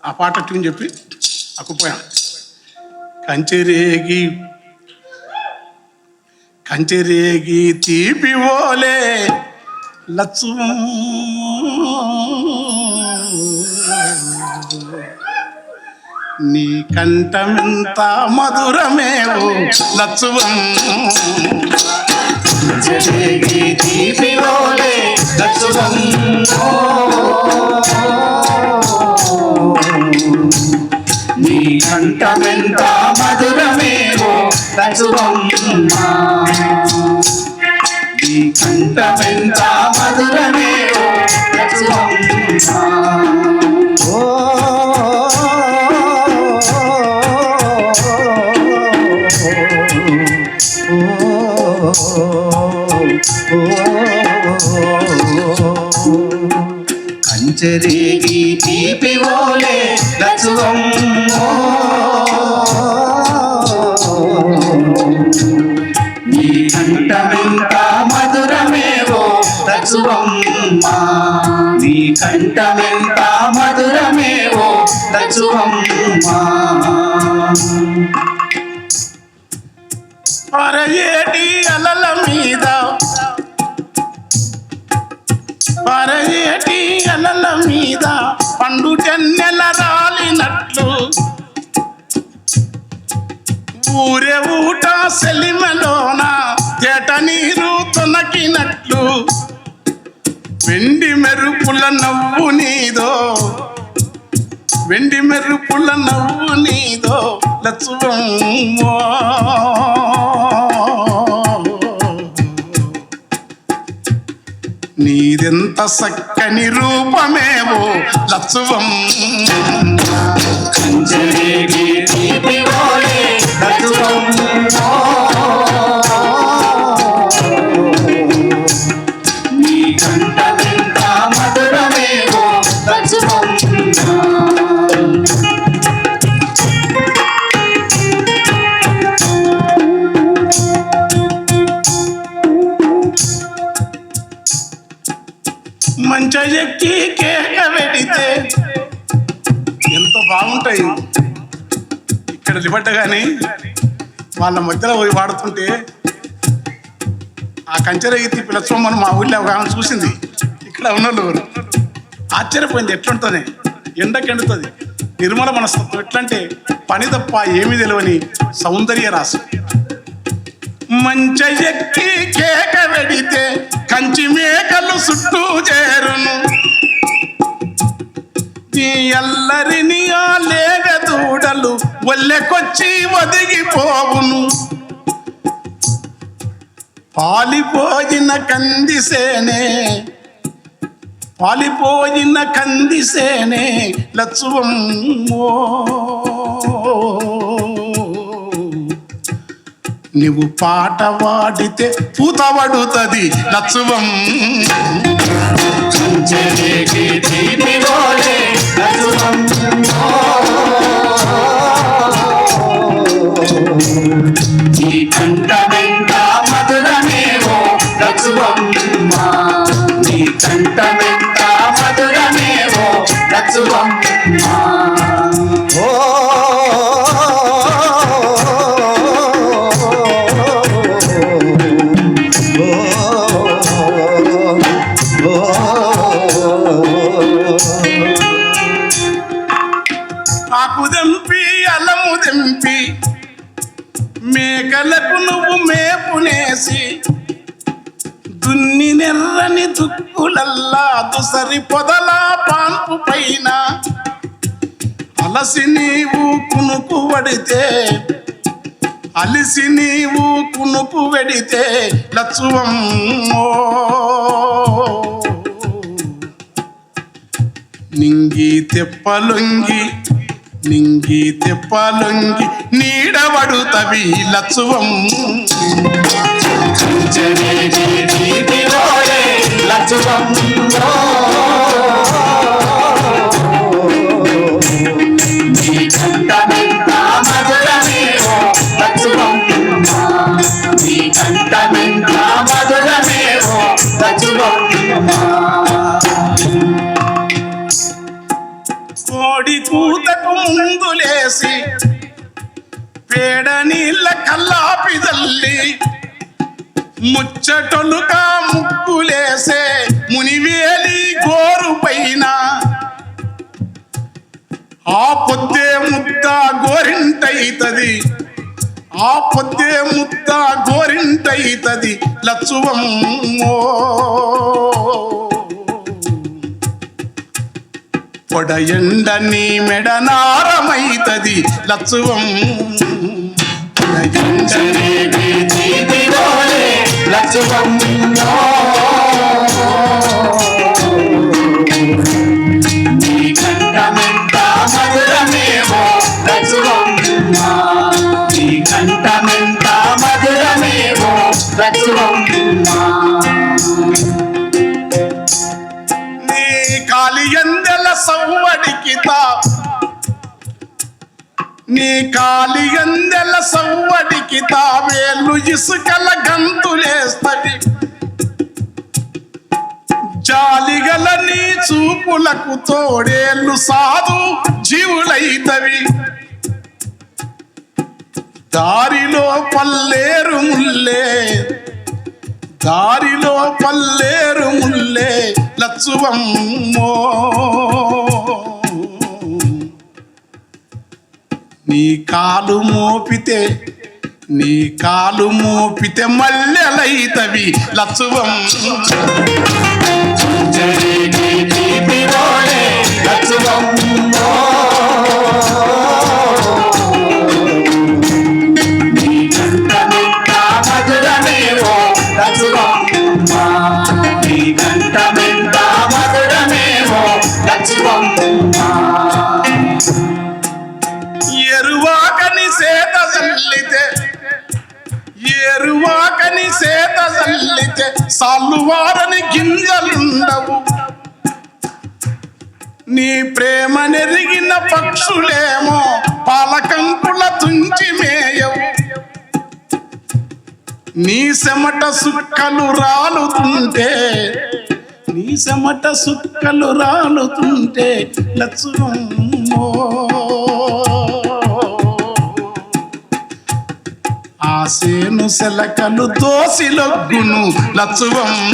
ఆ పాట ట్యూన్ చెప్పి అక్కుపోయాం. కంచెరేగి కంచెరేగి తీపి ఓలే లచ్చు నీ కంఠమెంత మధురమేవో లచ్చువం. కంచెరేగి తీపి ఓలే లచ్చువం నీ కంఠమెంత మధురమేవో లచ్చువమ్మ. నీ కంఠమెంత మధురమేవో లచ్చువమ్మ. కంచెరేగి తీపి ఓలే లచ్చువమ్మ నీ కంఠమెంత మధురమేవో లచ్చువమ్మ. నీ కంఠమెంత మధురమేవో లచ్చువమ్మ. పరయేటి అలల మీద పరయేటి అలల మీద పండు చెన్నెల రాలినట్లు ఊరే ఊట సెలిమలోన తేట నీరు తొనకినట్లు వెండి మెరుపుల నవ్వు నీదో వెండి మెరుపుల నవ్వు నీదో లచ్చువమ్మో. నీదెంత చక్కని రూపమేవో లచ్చువమ్మ. కంచెరేగి తీపి ఓలే లచ్చువమ్మ నీ కంఠమెంత మధురమేవో లచ్చువమ్మ. మంచ ఎక్కి కేక పెడితే ఎంతో బాగుంటాయి. ఇక్కడ లిబట్టగాని వాళ్ళ మధ్యలో పోయి వాడుతుంటే ఆ కంచెరగితి పిలచమని మా ఊళ్ళో ఒక ఆమె చూసింది. ఇక్కడ ఉన్నోళ్ళు ఆశ్చర్యపోయింది. ఎట్లుంటుంది, ఎండకెండుతుంది, నిర్మల మనస్తత్వం. ఎట్లంటే పని తప్ప ఏమీ తెలియని సౌందర్య రాశి. మంచ ఎక్కి కేక పెడితే కంచి మేకలు చుట్టూ చేరును, నీ అల్లరిని ఆ లేగ దూడలు ఒల్లెకొచ్చి ఒదిగిపోవును. పాలిపోయిన కందిసేనే పాలిపోయిన కందిసేనే లచ్చువమ్మో. నువ్వు పాట వాడితే పూత పడుతుంది లచ్చువమ్మ. కంచెరేగి తీపి ఓలే లచ్చువమ్మ నీ కంఠమెంత మధురమేవో లచ్చువమ్మ. నీ కంఠమెంత మధురమేవో లచ్చువమ్మ. ఆకు దెంపి అలము దెంపి మేకలకు నువ్వు మేపునేసి దున్ని నెర్రని దుక్కులల్లా దుసరి పొదల పాన్పు పైన అలసి నీవు కునుకు వడితే అలిసి నీవు కునుకు వెడితే లచ్చువమ్మో. నింగి తెప్పలొంగి నింగి తెప్పలొంగి నీడబడుతవి లచ్చువమ్మ. కంచెరేగి తీపి ఓలే లచ్చువమ్మ నీ కంఠమెంత మధురమేవో లచ్చువమ్మ. నీ కంఠమెంత మధురమేవో లచ్చువమ్మ. కోడి కూతకు ముందులేసి పేడ నీళ్ళ కల్లాపి జల్లి ముచ్చటలుగా ముగ్గులేసే మునివేలి గోరు పైన ఆ పొద్దే ముద్ద గోరింటైతది ఆ పొద్దే ముద్ద గోరింటైతది లచ్చువమ్మో పొడ ఎండ నీ మెడనారమైతది లచ్చువం లచ్చువమ్మో నీ కంఠమెంత మధురమేమో లచ్చువమ్మ నీ కంఠమెంత మధురమేమో లచ్చువమ్మ నీ కాలియందెల సవ్వడికితా నీ కాలియందెల సవ్వడికి తావేళ్ళు ఇసుకల గంతులేస్తవి జాలిగల నీ చూపులకు తోడేళ్ళు సాధు జీవులైతవి దారిలో పల్లేరు ముల్లే దారిలో పల్లేరు ముల్లే లచ్చువమ్మో నీ కాలు మోపితే మల్లెలైతవి లచ్చువం నీ కంఠమెంత మధురమేమో లచ్చువమ్మ నీ కంఠమెంత మధురమేమో లచ్చువమ్మ ఎరువాకని సేత జల్లితే సాల్లువారని గింజలుండవు నీ ప్రేమ నెరిగిన పక్షులేమో పాలకంకుల తుంచి మేయవు నీ చెమట సుక్కలు రాలుతుంటే లచ్చువమ్మో ఆసేను సెలకలు దోసిలొగ్గును లచ్చువమ్మ